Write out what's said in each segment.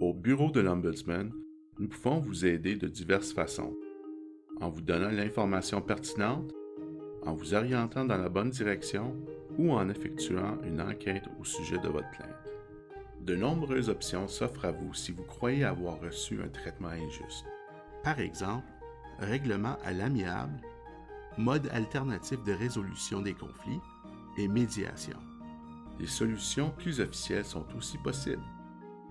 Au bureau de l'Ombudsman, nous pouvons vous aider de diverses façons, en vous donnant l'information pertinente, en vous orientant dans la bonne direction ou en effectuant une enquête au sujet de votre plainte. De nombreuses options s'offrent à vous si vous croyez avoir reçu un traitement injuste. Par exemple, règlement à l'amiable, mode alternatif de résolution des conflits et médiation. Des solutions plus officielles sont aussi possibles,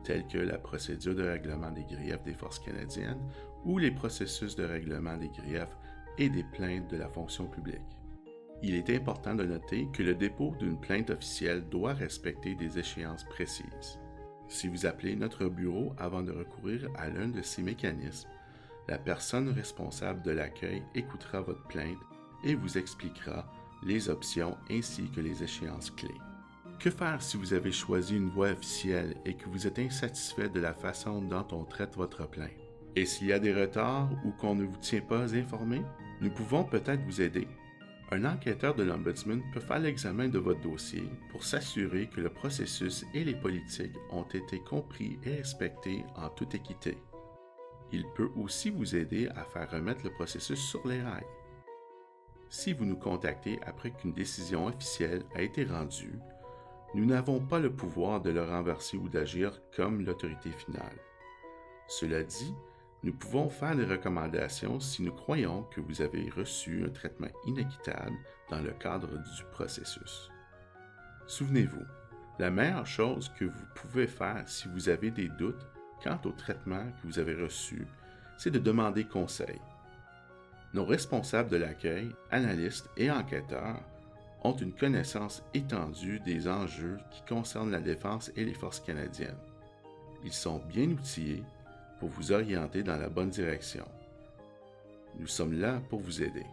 telles que la procédure de règlement des griefs des Forces canadiennes ou les processus de règlement des griefs et des plaintes de la fonction publique. Il est important de noter que le dépôt d'une plainte officielle doit respecter des échéances précises. Si vous appelez notre bureau avant de recourir à l'un de ces mécanismes, la personne responsable de l'accueil écoutera votre plainte et vous expliquera les options ainsi que les échéances clés. Que faire si vous avez choisi une voie officielle et que vous êtes insatisfait de la façon dont on traite votre plainte? Et s'il y a des retards ou qu'on ne vous tient pas informé, nous pouvons peut-être vous aider. Un enquêteur de l'Ombudsman peut faire l'examen de votre dossier pour s'assurer que le processus et les politiques ont été compris et respectés en toute équité. Il peut aussi vous aider à faire remettre le processus sur les rails. Si vous nous contactez après qu'une décision officielle a été rendue, nous n'avons pas le pouvoir de le renverser ou d'agir comme l'autorité finale. Cela dit, nous pouvons faire des recommandations si nous croyons que vous avez reçu un traitement inéquitable dans le cadre du processus. Souvenez-vous, la meilleure chose que vous pouvez faire si vous avez des doutes quant au traitement que vous avez reçu, c'est de demander conseil. Nos responsables de l'accueil, analystes et enquêteurs ont une connaissance étendue des enjeux qui concernent la défense et les forces canadiennes. Ils sont bien outillés pour vous orienter dans la bonne direction. Nous sommes là pour vous aider.